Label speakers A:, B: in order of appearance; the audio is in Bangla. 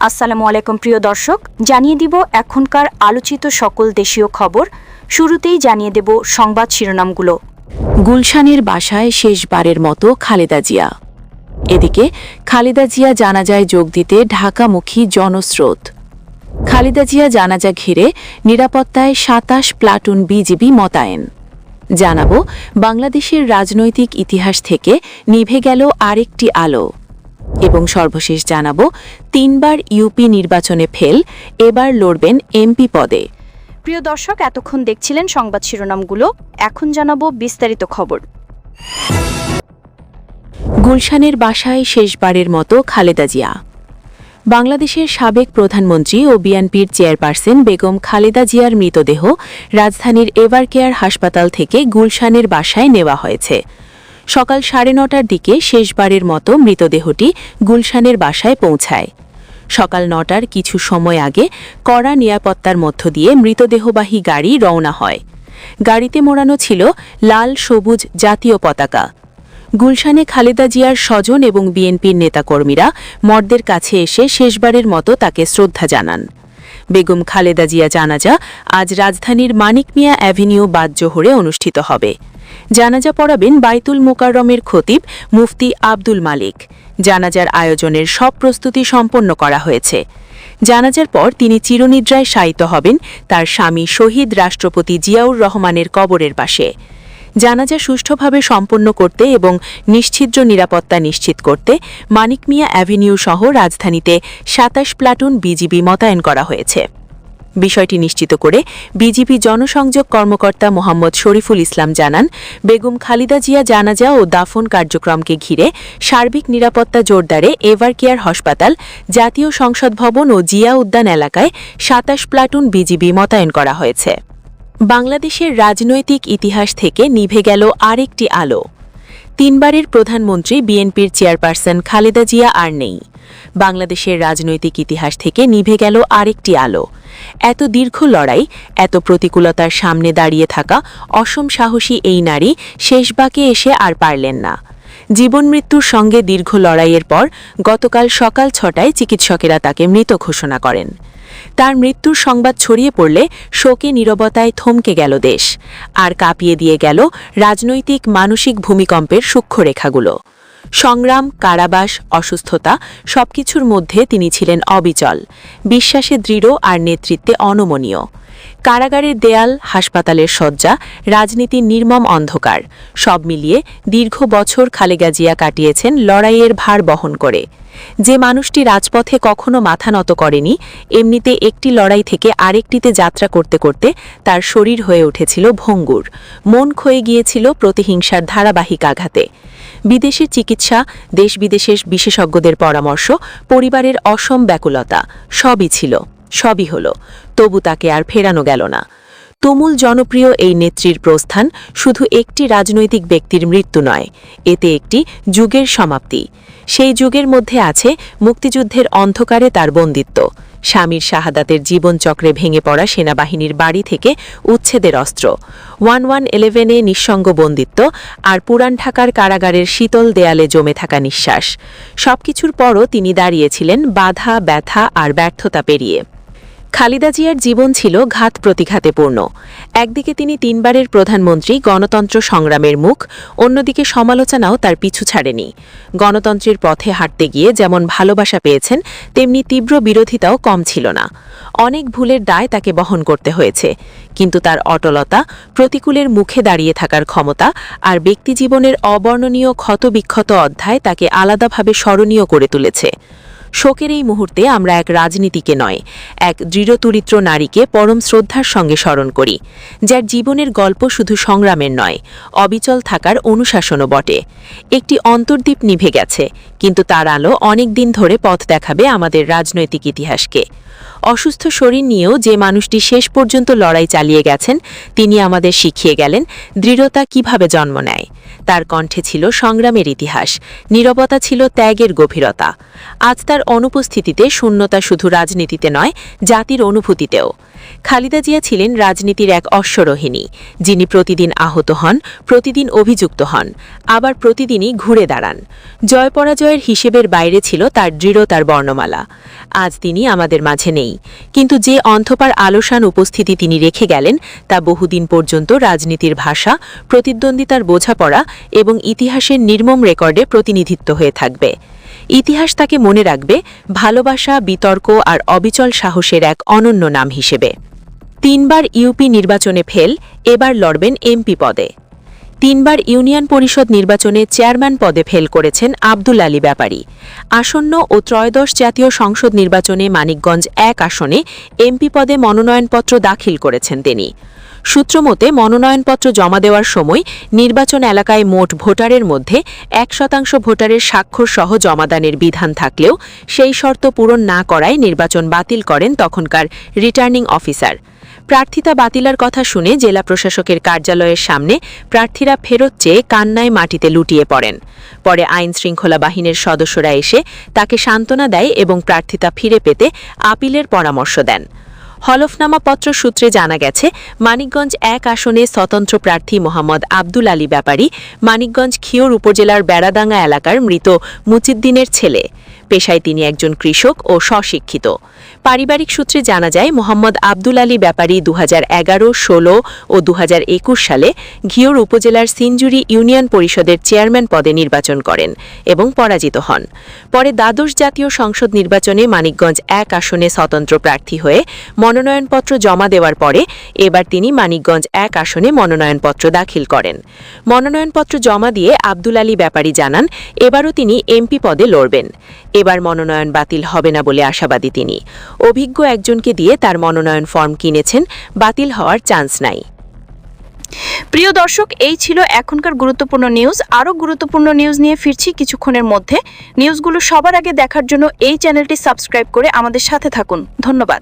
A: আসসালামু আলাইকুম প্রিয় দর্শক, জানিয়ে দিব এখনকার আলোচিত সকল দেশীয় খবর। শুরুতেই জানিয়ে দেব সংবাদ শিরোনামগুলো।
B: গুলশানের বাসায় শেষবারের মতো খালেদা জিয়া। এদিকে খালেদা জিয়া জানাজায় যোগ দিতে ঢাকামুখী জনস্রোত। খালেদা জিয়া জানাজা ঘিরে নিরাপত্তায় ২৭ প্লাটুন বিজিবি মোতায়েন। জানাবো বাংলাদেশের রাজনৈতিক ইতিহাস থেকে নিভে গেল আরেকটি আলো। এবং সর্বশেষ জানাবো ৩ বার ইউপি নির্বাচনে ফেল, এবার লড়বেন এমপি পদে।
A: প্রিয় দর্শক, এতক্ষণ দেখছিলেন সংবাদ শিরোনামগুলো, এখন জানাবো বিস্তারিত খবর।
B: গুলশানের বাসায় শেষবারের মতো খালেদা জিয়া। বাংলাদেশের সাবেক প্রধানমন্ত্রী ও বিএনপির চেয়ারপারসন বেগম খালেদা জিয়ার মৃতদেহ রাজধানীর এভারকেয়ার হাসপাতাল থেকে গুলশানের বাসায় নেওয়া হয়েছে। সকাল ৯:৩০টার দিকে শেষবারের মতো মৃতদেহটি গুলশানের বাসায় পৌঁছায়। সকাল ৯টার কিছু সময় আগে কড়া নিরাপত্তার মধ্য দিয়ে মৃতদেহবাহী গাড়ি রওনা হয়। গাড়িতে মোড়ানো ছিল লাল সবুজ জাতীয় পতাকা। গুলশানে খালেদা জিয়ার স্বজন এবং বিএনপির নেতাকর্মীরা মরদের কাছে এসে শেষবারের মতো তাকে শ্রদ্ধা জানান। বেগম খালেদা জিয়া জানাজা আজ রাজধানীর মানিক মিয়া অ্যাভিনিউ বাদজোহরে অনুষ্ঠিত হবে। জানাজা পড়াবেন বাইতুল মোকাররমের খতিব মুফতি আব্দুল মালিক। জানাজার আয়োজনের সব প্রস্তুতি সম্পন্ন করা হয়েছে। জানাজার পর তিনি চিরনিদ্রায় শায়িত হবেন তার স্বামী শহীদ রাষ্ট্রপতি জিয়াউর রহমানের কবরের পাশে। জানাজা সুষ্ঠুভাবে সম্পন্ন করতে এবং নিশ্ছিদ্র নিরাপত্তা নিশ্চিত করতে মানিক মিয়া অ্যাভিনিউ সহ রাজধানীতে ২৭ প্লাটুন বিজিবি মোতায়েন করা হয়েছে। বিষয়টি নিশ্চিত করে বিজিবি জনসংযোগ কর্মকর্তা মোহাম্মদ শরীফুল ইসলাম জানান, বেগম খালেদা জিয়া জানাজা ও দাফন কার্যক্রমকে ঘিরে সার্বিক নিরাপত্তা জোরদারে এভারকেয়ার হাসপাতাল, জাতীয় সংসদ ভবন ও জিয়া উদ্যান এলাকায় ২৭ প্লাটুন বিজিবি মোতায়েন করা হয়েছে। বাংলাদেশের রাজনৈতিক ইতিহাস থেকে নিভে গেল আরেকটি আলো। ৩ বারের প্রধানমন্ত্রী বিএনপির চেয়ারপারসন খালেদা জিয়া আর নেই। বাংলাদেশের রাজনৈতিক ইতিহাস থেকে নিভে গেল আরেকটি আলো। এত দীর্ঘ লড়াই, এত প্রতিকূলতার সামনে দাঁড়িয়ে থাকা অসম সাহসী এই নারী শেষ বাঁকে এসে আর পারলেন না। জীবন মৃত্যুর সঙ্গে দীর্ঘ লড়াইয়ের পর গতকাল সকাল ৬টায় চিকিৎসকেরা তাকে মৃত ঘোষণা করেন। তার মৃত্যুর সংবাদ ছড়িয়ে পড়লে শোকে নীরবতায় থমকে গেল দেশ, আর কাঁপিয়ে দিয়ে গেল রাজনৈতিক মানসিক ভূমিকম্পের সূক্ষ্মরেখাগুলো। সংগ্রাম, কারাবাস, অসুস্থতা সবকিছুর মধ্যে তিনি ছিলেন অবিচল, বিশ্বাসে দৃঢ় আর নেতৃত্বে অনমনীয়। কারাগারের দেয়াল, হাসপাতালের শয্যা, রাজনীতির নির্মম অন্ধকার সব মিলিয়ে দীর্ঘ বছর খালেদা জিয়া কাটিয়েছেন লড়াইয়ের ভার বহন করে। যে মানুষটি রাজপথে কখনো মাথা নত করেনি, এমনিতে একটি লড়াই থেকে আরেকটিতে যাত্রা করতে করতে তার শরীর হয়ে উঠেছিল ভঙ্গুর, মন ক্ষয়ে গিয়েছিল প্রতিহিংসার ধারাবাহিক আঘাতে। বিদেশের চিকিৎসা, দেশ বিদেশের বিশেষজ্ঞদের পরামর্শ, পরিবারের অসম ব্যাকুলতা সবই ছিল, সবই হলো, তবু তাকে আর ফেরানো গেল না। তুমুল জনপ্রিয় এই নেত্রীর প্রস্থান শুধু একটি রাজনৈতিক ব্যক্তির মৃত্যু নয়, এতে একটি যুগের সমাপ্তি। সেই যুগের মধ্যে আছে মুক্তিযুদ্ধের অন্ধকারে তার বন্দিত্ব, স্বামীর শাহাদাতের জীবনচক্রে ভেঙে পড়া সেনাবাহিনীর বাড়ি থেকে উচ্ছেদের অস্ত্র, 1111-এ নিঃসঙ্গ বন্দিত্ব, আর পুরান ঢাকার কারাগারের শীতল দেয়ালে জমে থাকা নিঃশ্বাস। সবকিছুর পরও তিনি দাঁড়িয়েছিলেন বাধা, ব্যথা আর ব্যর্থতা পেরিয়ে। খালেদা জিয়ার জীবন ছিল ঘাত প্রতিঘাতে পূর্ণ। একদিকে তিনি ৩ বারের প্রধানমন্ত্রী, গণতন্ত্র সংগ্রামের মুখ, অন্যদিকে সমালোচনাও তার পিছু ছাড়েনি। গণতন্ত্রের পথে হাঁটতে গিয়ে যেমন ভালোবাসা পেয়েছেন, তেমনি তীব্র বিরোধিতাও কম ছিল না। অনেক ভুলের দায় তাকে বহন করতে হয়েছে, কিন্তু তার অটলতা, প্রতিকূলের মুখে দাঁড়িয়ে থাকার ক্ষমতা আর ব্যক্তিজীবনের অবর্ণনীয় ক্ষতবিক্ষত অধ্যায় তাকে আলাদাভাবে স্মরণীয় করে তুলেছে। শোকের এই মুহূর্তে আমরা এক রাজনীতিকে নয়, এক দৃঢ়চরিত্র নারীকে পরম শ্রদ্ধার সঙ্গে স্মরণ করি, যার জীবনের গল্প শুধু সংগ্রামের নয়, অবিচল থাকার অনুশাসনও বটে। একটি অন্তর্দ্বীপ নিভে গেছে, কিন্তু তার আলো অনেক দিন ধরে পথ দেখাবে আমাদের রাজনৈতিক ইতিহাসকে। অসুস্থ শরীর নিয়েও যে মানুষটি শেষ পর্যন্ত লড়াই চালিয়ে গেছেন, তিনি আমাদের শিখিয়ে গেলেন দৃঢ়তা কিভাবে জন্ম নেয়। তার কণ্ঠে ছিল সংগ্রামের ইতিহাস, নীরবতা ছিল ত্যাগের গভীরতা। আজ তার অনুপস্থিতিতে শূন্যতা শুধু রাজনীতিতে নয়, জাতির অনুভূতিতেও। খালেদা জিয়া ছিলেন রাজনীতির এক অশ্বরোহিণী, যিনি প্রতিদিন আহত হন, প্রতিদিন অভিযুক্ত হন, আবার প্রতিদিনই ঘুরে দাঁড়ান। জয় পরাজয়ের হিসেবের বাইরে ছিল তার দৃঢ়তার বর্ণমালা। আজ তিনি আমাদের মাঝে নেই, কিন্তু যে অন্ধকার আলোসান উপস্থিতি তিনি রেখে গেলেন তা বহুদিন পর্যন্ত রাজনীতির ভাষা, প্রতিদ্বন্দ্বিতার বোঝাপড়া এবং ইতিহাসের নির্মম রেকর্ডে প্রতিনিধিত্ব হয়ে থাকবে। ইতিহাস তাকে মনে রাখবে ভালোবাসা, বিতর্ক আর অবিচল সাহসের এক অনন্য নাম হিসেবে। 3 বার ইউপি নির্বাচনে ফেল, এবার লড়বেন এমপি পদে। 3 বার ইউনিয়ন পরিষদ নির্বাচনে চেয়ারম্যান পদে ফেল করেছেন আব্দুল আলী ব্যাপারী। আসন্ন ও ত্রয়োদশ জাতীয় সংসদ নির্বাচনে মানিকগঞ্জ 1 আসনে এমপি পদে মনোনয়নপত্র দাখিল করেছেন তিনি। সূত্রমতে মনোনয়নপত্র জমা দেওয়ার সময় নির্বাচন এলাকায় মোট ভোটারের মধ্যে 1% ভোটারের স্বাক্ষর সহ জমাদানের বিধান থাকলেও সেই শর্ত পূরণ না করায় নির্বাচন বাতিল করেন তখনকার রিটার্নিং অফিসার। প্রার্থিতা বাতিলার কথা শুনে জেলা প্রশাসকের কার্যালয়ের সামনে প্রার্থীরা ফেরত চেয়ে কান্নায় মাটিতে লুটিয়ে পড়েন। পরে আইন শৃঙ্খলা বাহিনীর সদস্যরা এসে তাকে সান্ত্বনা দেয় এবং প্রার্থিতা ফিরে পেতে আপিলের পরামর্শ দেন। হলফনামাপত্র সূত্রে জানা গেছে, মানিকগঞ্জ 1 আসনে স্বতন্ত্র প্রার্থী মোহাম্মদ আব্দুল আলী ব্যাপারী মানিকগঞ্জ খিওর উপজেলার বেড়াদাঙ্গা এলাকার মৃত মুচিদ্দিনের ছেলে। পেশায় তিনি একজন কৃষক ও স্বশিক্ষিত। পারিবারিক সূত্রে জানা যায়, মোহাম্মদ আব্দুল আলী ব্যাপারী 2011, 16 ও 2021 সালে ঘিওর উপজেলার সিনজুরি ইউনিয়ন পরিষদের চেয়ারম্যান পদে নির্বাচন করেন এবং পরাজিত হন। পরে দ্বাদশ জাতীয় সংসদ নির্বাচনে মানিকগঞ্জ 1 আসনে স্বতন্ত্র প্রার্থী হয়ে মনোনয়নপত্র জমা দেওয়ার পরে এবার তিনি মানিকগঞ্জ 1 আসনে মনোনয়নপত্র দাখিল করেন। মনোনয়নপত্র জমা দিয়ে আব্দুল আলী ব্যাপারী জানান, এবারও তিনি এমপি পদে লড়বেন। এবার মনোনয়ন বাতিল হবে না বলে আশাবাদী তিনি। অভিজ্ঞ একজনকে দিয়ে তার মনোনয়ন ফর্ম কিনেছেন, বাতিল হওয়ার চান্স নাই।
A: প্রিয় দর্শক, এই ছিল এখনকার গুরুত্বপূর্ণ নিউজ। আরও গুরুত্বপূর্ণ নিউজ নিয়ে ফিরছি কিছুক্ষণের মধ্যে। নিউজগুলো সবার আগে দেখার জন্য এই চ্যানেলটি সাবস্ক্রাইব করে আমাদের সাথে থাকুন। ধন্যবাদ।